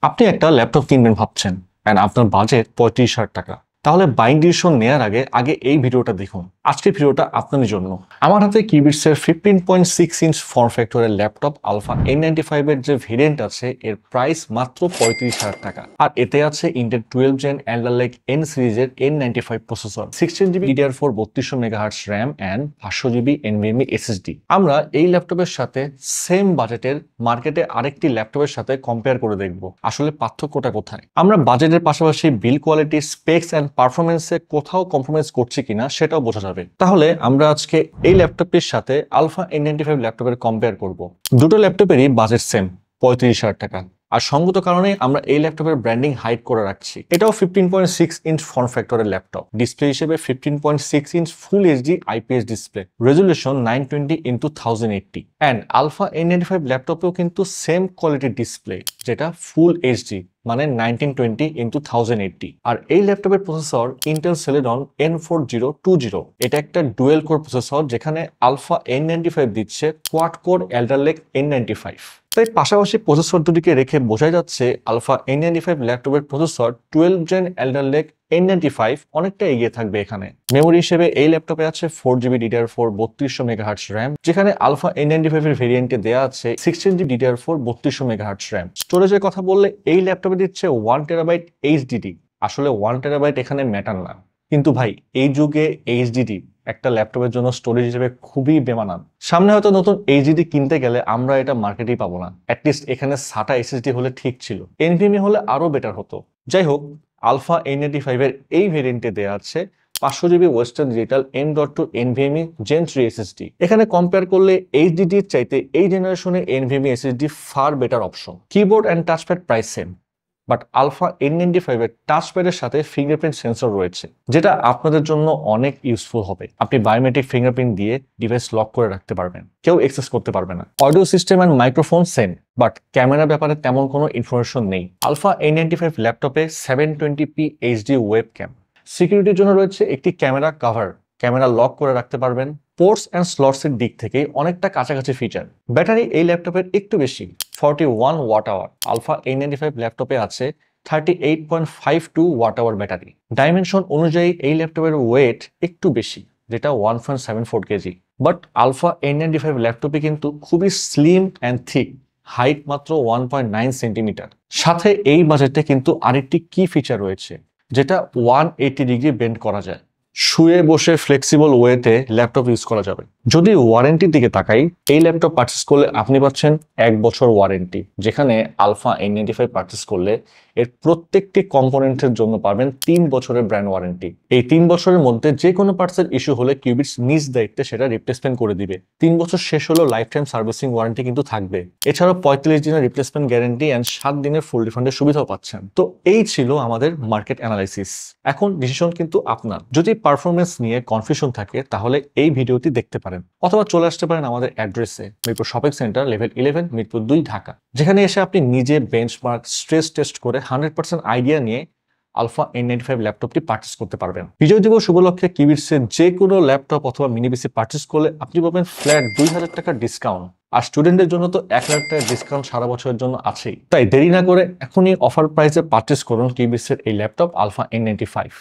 আপনি একটা ল্যাপটপ কিনবেন ভাবছেন এন্ড আপনার বাজেট ৩৫,০০০ টাকা। তাহলে বাইং ডিসিশন নেওয়ার আগে এই ভিডিওটা দেখুন। আজকের ভিডিওটা আপনাদের জন্য। আমার হাতে কিউবিটসের 15.6 ইঞ্চ ফর্ম ফ্যাক্টরের ল্যাপটপ আলফা N95 এর যে ভেরিয়েন্ট আছে এর প্রাইস মাত্র ৩৫,০০০ টাকা। আর এতে আছে Intel 12 gen Alder Lake N সিরিজের N95 processor, 16GB DDR4 3200 MHz RAM and 500GB NVMe SSD। আমরা এই ল্যাপটপের সাথে সেম বাজেটের মার্কেটে আরেকটি ল্যাপটপের সাথে কম্পেয়ার করে দেখব আসলে পার্থক্যটা কোথায়। আমরা বাজেটের পাশাপাশি বিল কোয়ালিটি, স্পেকস এন্ড পারফরমেন্সে কোথাও কম্প্রোমাইজ করছি কিনা সেটাও বোঝা যাবে। তাহলে আমরা আজকে এই ল্যাপটপটির সাথে আলফা N95 ল্যাপটপের কম্পেয়ার করব। দুটো ল্যাপটপেরই বাজেট সেম, ৩৫,০০০ টাকা। আর সঙ্গত কারণে আমরা এই ল্যাপটপের ব্র্যান্ডিং হাইড করে রাখছি। এটাও 15.6 ইঞ্চ ফর্ম ফ্যাক্টরের ল্যাপটপ। ডিসপ্লে হিসেবে 15.6 inch full HD IPS display, resolution 920x1080 and alpha N95 ল্যাপটপেও কিন্তু সেম কোয়ালিটির ডিসপ্লে, যেটা ফুল এইচডি মানে 1920x1080। আর এই ল্যাপটপের প্রসেসর ইন্টেল সেলেরন N4020। এটা একটা ডুয়েল কোর প্রসেসর, যেখানে আলফা N95 দিচ্ছে কোয়াড কোর এল্ডার লেক N95। তাই পাশাপাশি প্রসেসর দুটিকে রেখে বোঝা যাচ্ছে আলফা N95 ল্যাপটপের processor 12 gen Alder lake N95 অনেকটা এগিয়ে থাকবে এখানে। মেমোরি হিসেবে এই ল্যাপটপে আছে 4GB DDR4 3200 MHz RAM, যেখানে আলফা N95 এর ভেরিয়েন্টে দেয়া আছে 16GB DDR4 3200 MHz RAM। স্টোরেজের কথা বললে এই ল্যাপটপে দিচ্ছে 1TB HDD। আসলে 1TB এখানে ম্যাটার না, কিন্তু ভাই এই যুগে HDD একটা ল্যাপটপের জন্য স্টোরেজ হিসেবে খুবই বেমানান। সামনে হয়তো নতুন HDD কিনতে গেলে আমরা এটা মার্কেটেই পাবো না। অ্যাটলিস্ট এখানে SATA SSD হলে ঠিক ছিল, NVMe হলে আরো বেটার হতো। যাই হোক, আলফা N95 এর এই ভেরিয়েন্টে দেয়া আছে 500GB western digital M.2 NVMe Gen 3 SSD। এখানে কম্পেয়ার করলে HDD এর চাইতে এই জেনারেশনের NVMe SSD far better option. Keyboard and touchpad প্রায় সেম, বাট আলফা N95 এর টাচপ্যাডের সাথে ফিঙ্গারপ্রিন্ট সেন্সর রয়েছে, যেটা আপনাদের জন্য অনেক ইউজফুল হবে। আপনি বায়োমেট্রিক ফিঙ্গারপ্রিন্ট দিয়ে ডিভাইস লক করে রাখতে পারবেন, কেউ অ্যাক্সেস করতে পারবে না। Audio system and microphone same, but camera ব্যাপারে তেমন কোনো ইনফরমেশন নেই। আলফা N95 ল্যাপটপে 720p HD ওয়েবক্যাম। সিকিউরিটির জন্য রয়েছে একটি ক্যামেরা কভার, ক্যামেরা লক করে রাখতে পারবেন। পোর্টস এন্ড স্লটস এর দিক থেকে অনেকটা কাছাকাছি ফিচার। ব্যাটারি এই ল্যাপটপের একটু বেশি, 41 ওয়াট আওয়ার। আলফা N95 ল্যাপটপে আছে 38.52 ওয়াট আওয়ার ব্যাটারি। ডাইমেনশন অনুযায়ী এই ল্যাপটপের ওয়েট একটু বেশি, যেটা 1.74 কেজি। বাট আলফা N95 ল্যাপটপে কিন্তু খুবই স্লিম অ্যান্ড থিক, হাইট মাত্র 1.9 সেন্টিমিটার। সাথে এই বাজেটে কিন্তু আরেকটি কি ফিচার রয়েছে, যেটা 180 ডিগ্রি বেন্ড করা যায়। শুয়ে বসে ফ্লেক্সিবল ওয়েতে ল্যাপটপ ইউজ করা যাবে। যদি ওয়ারেন্টির দিকে তাকাই, এই ল্যাপটপ পারচেস করলে আপনি পাচ্ছেন 1 বছর ওয়ারেন্টি, যেখানে আলফা N95 পারচেস করলে এর প্রত্যেকটি কম্পোনেন্টের জন্য পাবেন 3 বছরের ব্র্যান্ড ওয়ারেন্টি। এই 3 বছরের মধ্যে যে কোনো পার্টসের ইস্যু হলে কিউবিটস নিজ দায়িত্বে সেটা রিপ্লেসমেন্ট করে দিবে। 3 বছর শেষ হলেও লাইফ টাইম সার্ভিসিং ওয়ারেন্টি কিন্তু থাকবে। এছাড়াও 45 দিনের রিপ্লেসমেন্ট গ্যারান্টি এন্ড 7 দিনের ফুল রিফান্ডের সুবিধাও পাচ্ছেন। তো এই ছিল আমাদের মার্কেট অ্যানালাইসিস। এখন ডিসিশন কিন্তু আপনার। যদি পারফরমেন্স নিয়ে কনফিউশন থাকে তাহলে এই ভিডিওটি দেখতে পারেন, অথবা চলে আসতে পারেন আমাদের অ্যাড্রেসে, Mirpur shopping centre, level 11, Mirpur 2, Dhaka. যেখানে এসে আপনি নিজে বেঞ্চমার্ক, স্ট্রেস টেস্ট করে 100% আইডিয়া নিয়ে আলফা N95 ল্যাপটপটি পারচেস করতে পারবেন। বিজয় দিবস উপলক্ষে কিউবিটসের যে কোনো ল্যাপটপ অথবা মিনি পিসি পারচেস করলে আপনি পাবেন ফ্ল্যাট 2000 টাকা ডিসকাউন্ট। আর স্টুডেন্টদের জন্য তো 1,00,000 টাকা ডিসকাউন্ট সারা বছরের জন্য আছেই। তাই দেরি না করে এখনই অফার প্রাইসে পারচেস করুন কিউবিটসের এই ল্যাপটপ আলফা N95।